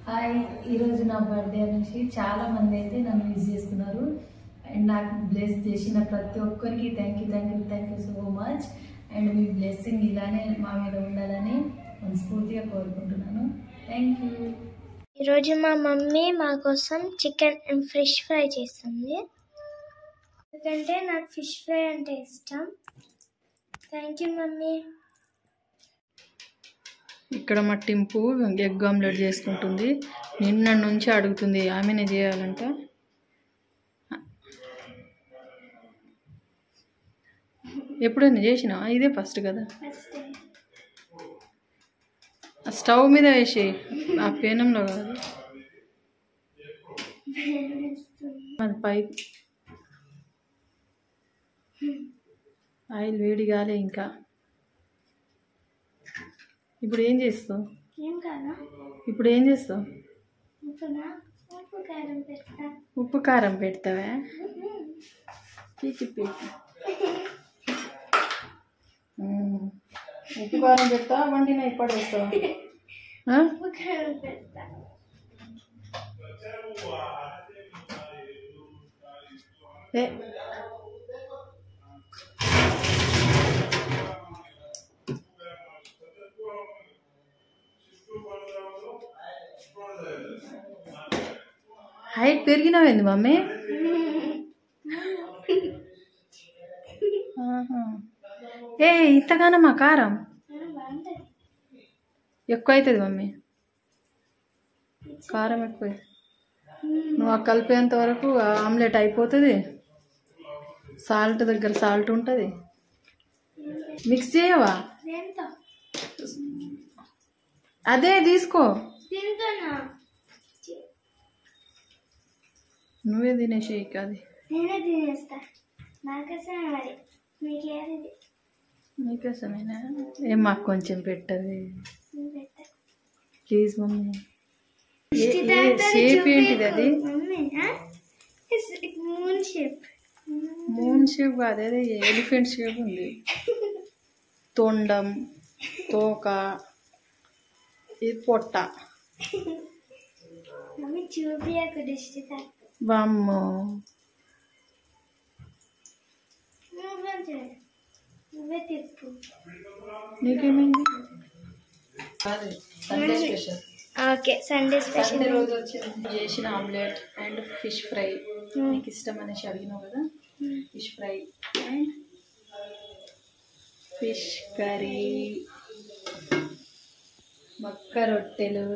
Hi, ఈరోజు నా birthday నుంచి చాలా మంది అయితే నన్ను విష్ చేస్తున్నారు. అండ్ నాకు బ్లెస్ చేసిన ప్రతి ఒక్కరికి thank you so much. And me blessing ఇలానే మా మీద ఉండాలని మనస్ఫూర్తిగా కోరుకుంటున్నాను. Thank you. ఈరోజు మా మమ్మీ మా కోసం చికెన్ అండ్ ఫిష్ ఫ్రై చేస్తుంది, ఎందుకంటే నాకు ఫిష్ ఫ్రై అంటే ఇష్టం. Thank you mummy. ఇక్కడ మా టింపు ఎగ్ ఆమ్లెట్ చేసుకుంటుంది. నిన్న నుంచి అడుగుతుంది ఆమెనే చేయాలంట. ఎప్పుడైనా చేసినావా? ఇదే ఫస్ట్ కదా. స్టవ్ మీద వేసి ఆ పేనంలో కాదు, అది పై ఆయిల్ వేడి కాలే ఇంకా. ఇప్పుడు ఏం చేస్తావు? ఇప్పుడు ఏం చేస్తావు? ఉప్పు కారం పెడతావా? పీకి పీకి ఉప్పు కారం పెడతావా? వండిన ఇప్పుడు వేస్తావా? Height పెరిగినావేంది mummy? ఇంతగానమ్మా కారం ఎక్కువ అవుతుంది మమ్మీ, కారం ఎక్కువ. నువ్వు ఆ కలిపేంత వరకు ఆమ్లెట్ అయిపోతుంది. సాల్ట్ దగ్గర సాల్ట్ ఉంటుంది, మిక్స్ చేయవా? అదే తీసుకో, నువ్వే తినేసి. అది నీకోసమేనా? ఏం మాకు కొంచెం పెట్టది ప్లీజ్ మమ్మీ. షేప్ ఏంటిది అది? మూన్ షేప్ కాదు, అదే ఎలిఫెంట్ షేప్ ఉంది. తొండం, తోక, ఇది పొట్ట. వామ్మో, నీకేమైంది? Sunday special. Okay, Sunday special రోజు వచ్చింది చేసిన ఆమ్లెట్ అండ్ ఫిష్ ఫ్రై. నీకు ఇష్టం అనేసి అడిగినావు కదా. Fish fry and fish curry, మక్క రొట్టెలు.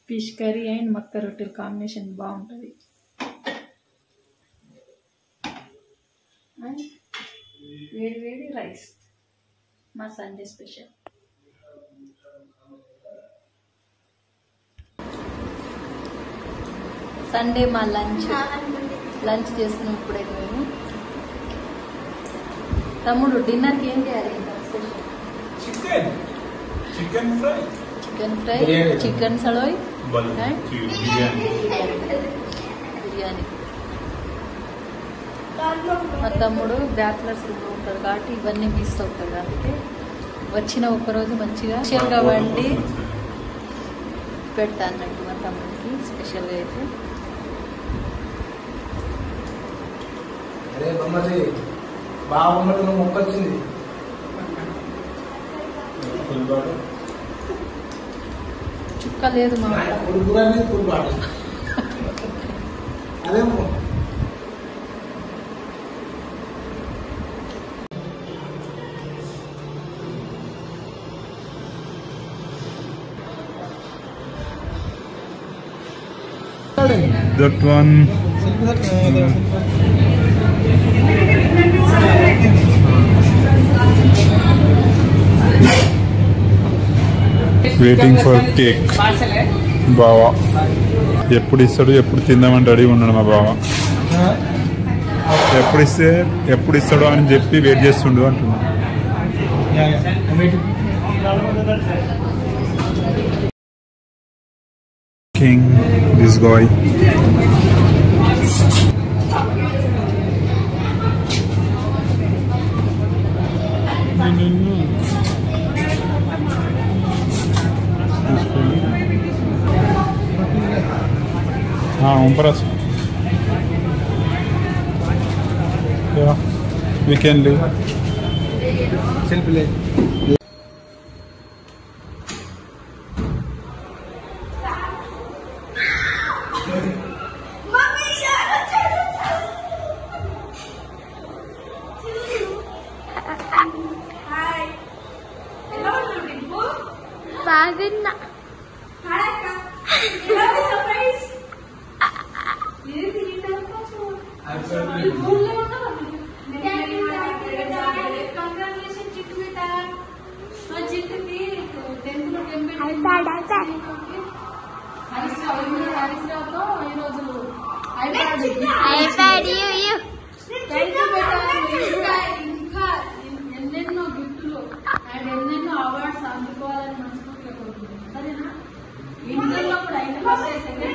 ఫిష్ కర్రీ అండ్ మక్క రొట్టెలు కాంబినేషన్ బాగుంటుంది. వేడి వేడి రైస్, మా సండే స్పెషల్. సండే మా లంచ్ చేస్తున్నాం ఇప్పుడైతే మేము. తమ్ముడు డిన్నర్కి ఏం చేయాలి? చికెన్ ఫ్రై, చికెన్ సలోయ్, బిర్యానీ. మా తమ్ముడు బ్యాచిలర్స్ రూమ్లో ఉంటాడు కాబట్టి ఇవన్నీ మిస్ అవుతాడు. కాబట్టి వచ్చిన ఒక్కరోజు మంచిగా స్పెషల్గా వండి పెడతా అన్నట్టు మా తమ్ముడికి స్పెషల్గా అయితే. చుక్క లేదు మా that one. Waiting for cake. బావా ఎప్పుడు ఇస్తాడు, ఎప్పుడు తిందామని రెడీ ఉన్నాడు మా బావ. ఎప్పుడు ఇస్తాడు అని చెప్పి వెయిట్ చేస్తుండు అంటున్నా. King, this guy. हाँ ऊपर we can leave. Simply. బాగున్నా ఐప్యాడ్ ఎన్నెన్నో గిఫ్టులు అండ్ ఎన్నెన్నో అవార్డ్స్ అందుకోవాలని మనస్ఫూర్తిగా కోరుకుంటున్నాను. సరేనా? ఇంటర్లో కూడా అయితే ఫస్ట్ సెకండ్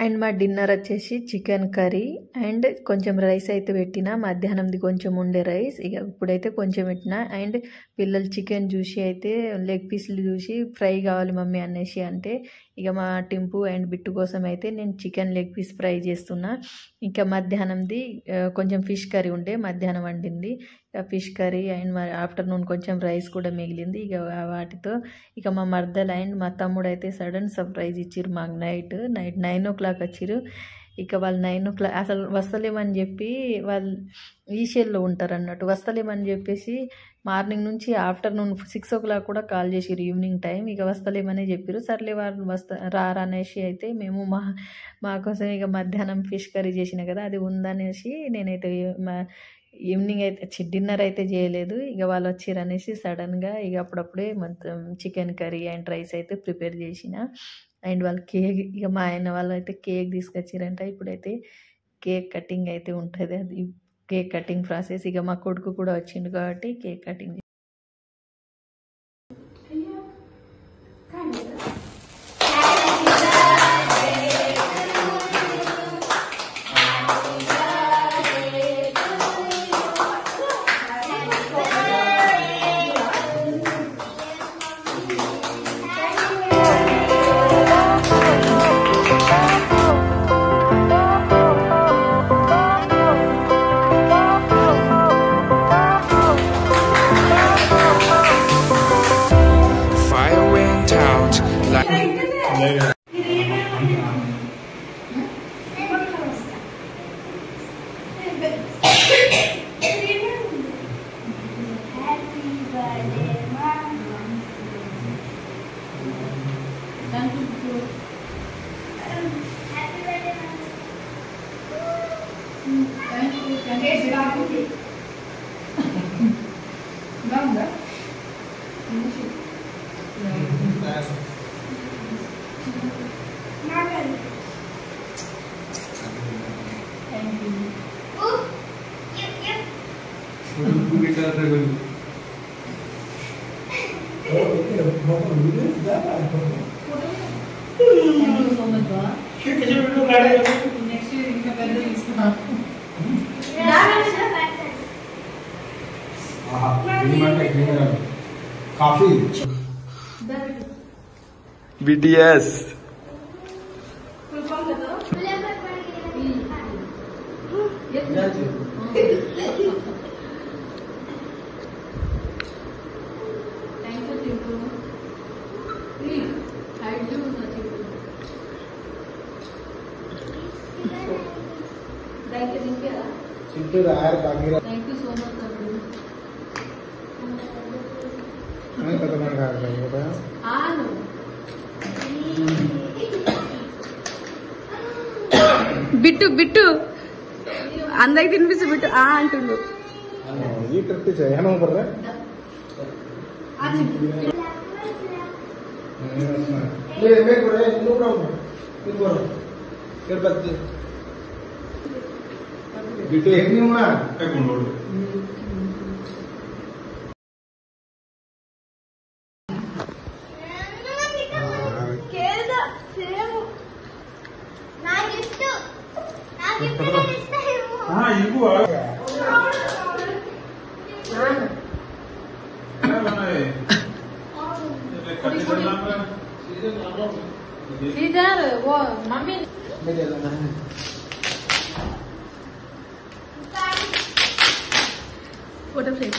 అండ్ మా డిన్నర్ వచ్చేసి చికెన్ కర్రీ అండ్ కొంచెం రైస్ అయితే పెట్టిన, మధ్యాహ్నంది కొంచెం ఉండే రైస్, ఇక ఇప్పుడైతే కొంచెం పెట్టిన. అండ్ పిల్లలు చికెన్ చూసి అయితే లెగ్ పీస్లు చూసి ఫ్రై కావాలి మమ్మీ అనేసి అంటే ఇక మా టింపు అండ్ బిట్టు కోసం అయితే నేను చికెన్ లెగ్ పీస్ ఫ్రై చేస్తున్నా. ఇంకా మధ్యాహ్నంది కొంచెం ఫిష్ కర్రీ ఉండే మధ్యాహ్నం వండింది, ఇక ఫిష్ కర్రీ అండ్ మరి ఆఫ్టర్నూన్ కొంచెం రైస్ కూడా మిగిలింది. ఇక వాటితో ఇక మా మర్దలు అండ్ మా తమ్ముడు అయితే సడన్ సర్ప్రైజ్ ఇచ్చిర్రు మాకు. నైట్ 9 o'clock వచ్చిర్రు. ఇక వాళ్ళు 9 o'clock అసలు వస్తలేమని చెప్పి వాళ్ళు ఈషేల్లో ఉంటారు అన్నట్టు, వస్తలేమని చెప్పేసి మార్నింగ్ నుంచి ఆఫ్టర్నూన్ 6 o'clock కూడా కాల్ చేసిర్రు ఈవినింగ్ టైం. ఇక వస్తలేమని చెప్పారు. సర్లే వాళ్ళు రారనేసి అయితే మేము మా కోసం ఇక మధ్యాహ్నం ఫిష్ కర్రీ చేసిన కదా అది ఉందనేసి నేనైతే ఈవినింగ్ అయితే డిన్నర్ అయితే చేయలేదు. ఇక వాళ్ళు వచ్చిర్రు అనేసి సడన్గా ఇక అప్పుడప్పుడే మొత్తం చికెన్ కర్రీ అండ్ రైస్ అయితే ప్రిపేర్ చేసిన. అండ్ వాళ్ళు కేక్, ఇక మా ఆయన వాళ్ళు అయితే కేక్ తీసుకొచ్చారంట. ఇప్పుడైతే కేక్ కటింగ్ అయితే ఉంటుంది, అది కేక్ కటింగ్ ప్రాసెస్. ఇక మా కొడుకు కూడా వచ్చిండు కాబట్టి cake cutting. Coffee. BTS. Thank you so much. Bittu Bittu అందరికి తినిపిస్తు బిట్టు అంటుండు. ఈ ట్రిప్ చేయను బర్రే ले मैं करे नो प्रॉब्लम इन बोलो फिर बच्चे बिट्टू एक नहीं होना एक बोलो కేదా సేమ్ నాకు ఇవ్వు सीजर वो मम्मी फोटो फ्रेम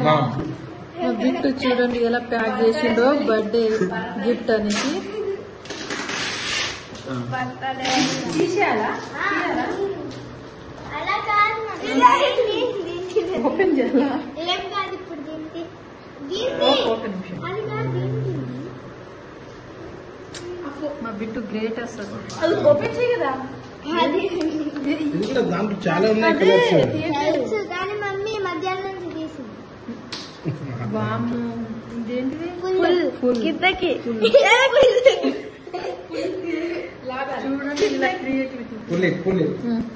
మా బిట్టు చూడండి ఎలా ప్యాక్ చేసిండో బర్త్డే గిఫ్ట్ అనేసి తీసేయాలా ఓపెన్ చేయాలా ఒక నిమిషం మా బిట్టు గ్రేట్ అసలు అది ఓపెన్ చేయదా దాంట్లో చాలా ఉన్నాయి కలర్స్. తెలుసు కానీ మమ్మీ మధ్యాహ్నం నుంచి తీసింది. వాము ఇదేంటిది ఫుల్ కిందకి చూడండి ఇలా క్రియేటివిటీ పుల్లి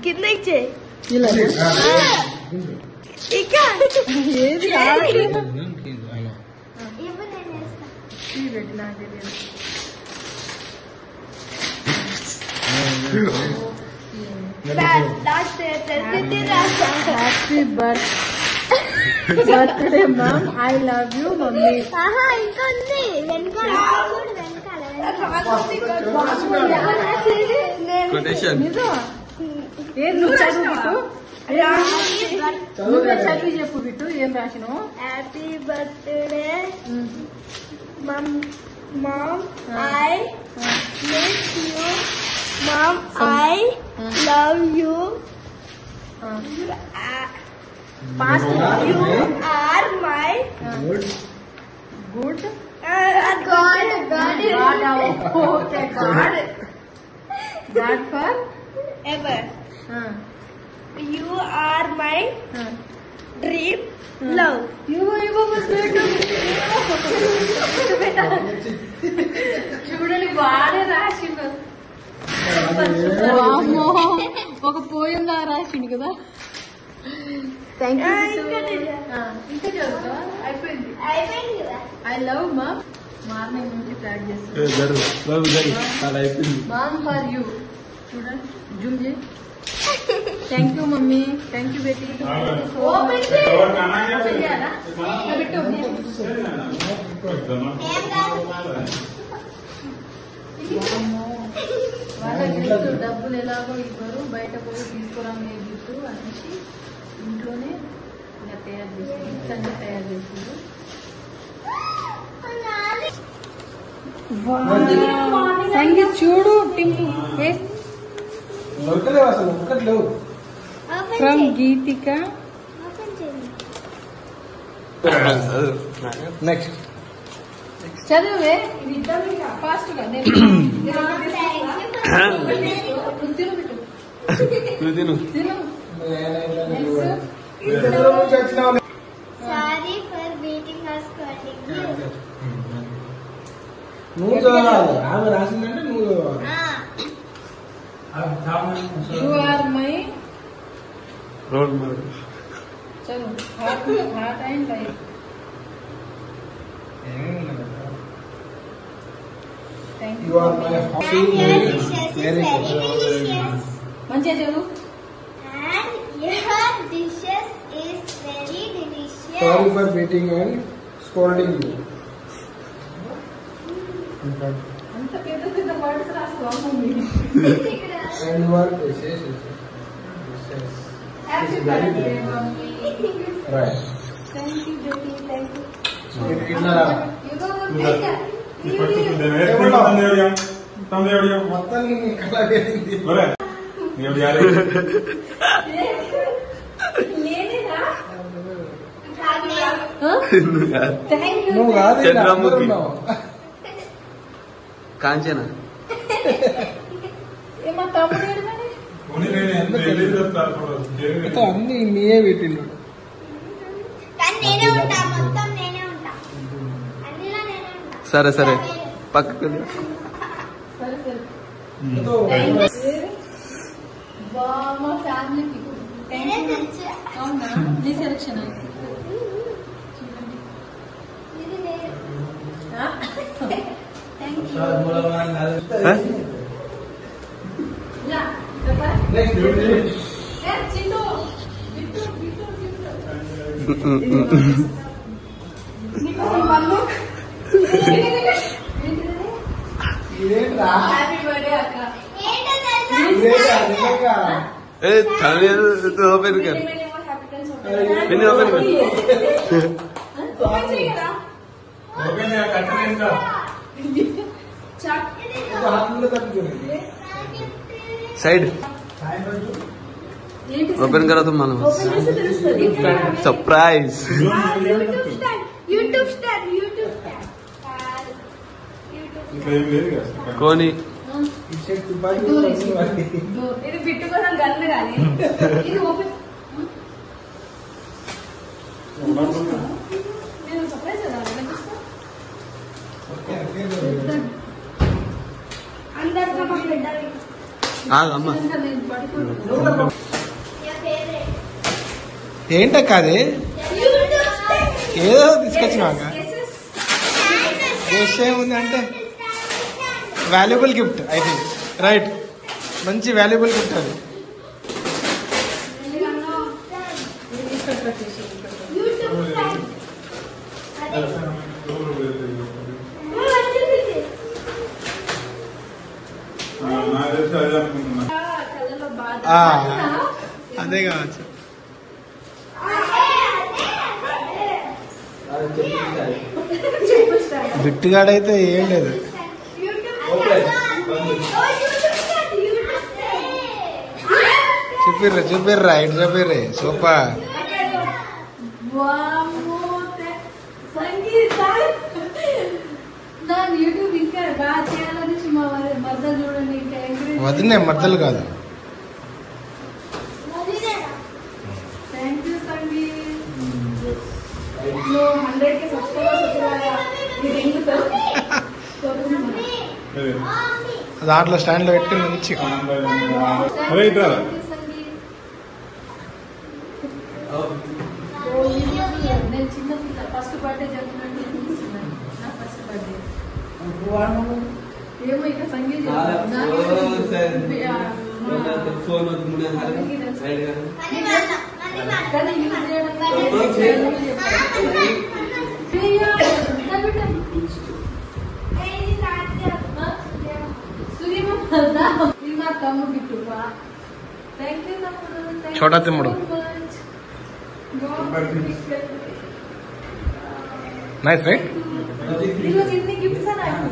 కిందకి చేయి ఇలా ఇక ఏది ఇవ్వు నేను వేస్తా. Happy birthday mom I love you mummy ఇంకా ఉంది వెనకాల చూడు ఏం నువ్వు చదువు నువ్వే చదివి చెప్పు బిట్టు ఏం రాసినావు happy birthday mom I miss you mom I love you past you are my good god okay god forever you are my dream love చూడండి వాడే రాసిండు ఒక పోయం లా రాసిండు కదా థ్యాంక్ యూ ఇంకా చదువుతావా అయిపోయింది కదా ఐ లవ్ మా మార్నింగ్ నుంచి ప్యాక్ చేస్తాను అయిపోయింది. మామ్ ఫర్ యూ చూడండి జూమ్ చేయి thank you mummy thank you Beti open చేయాలా పెట్టు వాళ్ళకి తెలుసు డబ్బులు ఎలాగో ఇవ్వరు బయట పోయి తీసుకురాం ఏ గిఫ్ట్ అనేసి ఇంట్లోనే ఇలా తయారు చేసి గిఫ్ట్స్ అన్ని తయారు చేసింది సంగీత్ చూడు టింపు దొరకలేవు అసలు ఒక్కటి లేవు. ఫ్రమ్ గీతిక ఓపెన్ చేయండి నెక్స్ట్ చదువే ఇది ఇద్దాం ఫాస్ట్ గా నేను తిను ఇద్దరు నుంచి వచ్చినావు. Sorry for waiting us calling you నువ్వు చదవాలి, ఆమె రాసిందంటే నువ్వు చదవాలి. You are my role model. చదువు heart and life thank You you are my and happy your very dishes is very very good. delicious మంచిగా చదువు and your dishes is very delicious. Sorry for beating and scolding you. అంత పెద్ద పెద్ద words రాసుకోవాలి And you are dishes. Happy birthday mummy Right. Thank you Beti thank you ఇట్లా రా. మొత్తానికి నీ కళ వేసింది. థ్యాంక్ యూ నువ్వు కాదు ఇలా అందరూ చంద్రముఖి. ఉన్నావు. కాంచన ఏమో తమ్ముడు ఏడమని మొత్తం అన్ని నీయే పెట్టిండు. కానీ నేనే ఉంటా మొత్తం నేనే ఉంటా అన్నిలో నేనే ఉంటా. సరే సరే పక్కకు సరే సరే మొత్తం మా ఫ్యామిలీకి నేనే తెచ్చా. అవునా నీ సెలక్షన్ అయితే నీ హ్యాపీ బర్త్డే అక్క. ఓపెన్ కర్ పిన్ని ఓపెన్ కర్ साइड ओपन करा तुम मानो सरप्राइज యూట్యూబ్ స్టార్ कोनी ఇది బిట్టు కోసం గన్ను కానీ ఇది ఓపెన్ నేను సర్ప్రైజ్ అమ్మ ఏంటక్క అది ఏదో తీసుకొచ్చినాక ఏముంది అంటే valuable gift I think right మంచి వాల్యుబుల్ గిఫ్ట్ అది అదే కావచ్చు బిట్టుగాడైతే ఏం లేదు చూపిర్రా ఇటు చూపిర్రే సూపర్ యూట్యూబ్ ఇంకా బాగా చేయాలని మా మద్దలు చూడండి ఇంకా వదిలే మద్దలు కాదు థ్యాంక్ యూ సంగీత్. నువ్వు 100K సబ్స్క్రైబర్స్ వచ్చేలాగా ఇది ఎందుకు దాంట్లో స్టాండ్ లో పెట్టుకుని మంచి నేను చిన్న పిల్ల ఫస్ట్ బర్త్డే జరుగుతున్నట్టు చూపిస్తున్నాను. నా ఫస్ట్ బర్త్డే ఏమో ఇక సంగీత్ కానీ యూజ్ చేయడం ఇది నా తమ్ముడు గిఫ్ట్. థ్యాంక్ యూ తమ్ముడు. छोटा తమ్ముడు నైస్ రైట్ ఈరోజు ఇన్ని గిఫ్ట్స్ నాకు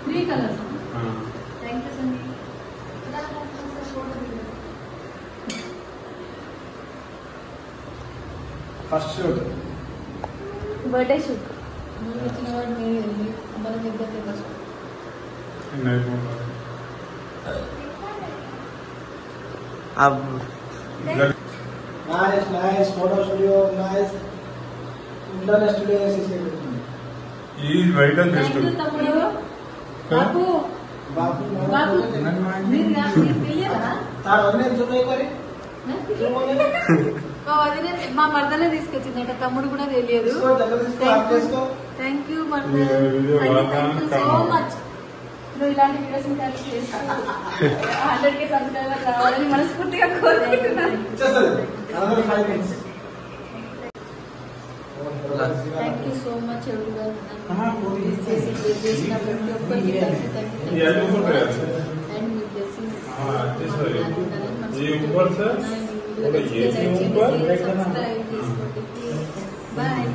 three colours. Thank you sangeet. First shoot birthday shoot నువ్వు ఇచ్చిన వాడు మీరు మనం ఇద్దరు ఫస్ట్ अब nice photo studio nice internet studio ఈ వైట్ అండ్ బెస్ట్ తమ్ముడు బాబు బాబు బాబు మీరు తెలియదా మా వదిన మా మర్దలే తీసుకొచ్చిందట. తమ్ముడు కూడా తెలియదు. థ్యాంక్ యూ మర్దల్. So much. నువ్వు ఇలాంటి వీడియోస్ కలిసి చేస్తూ 100K సబ్స్క్రైబర్స్ రావాలని మనస్ఫూర్తిగా కోరుకుంటున్నాను. Thank you so much everyone. చేసిన ప్రతి ఒక్కరికి అండ్ మీ బ్లెస్సింగ్స్ సబ్స్క్రైబ్ చేసుకోండి. బాయ్.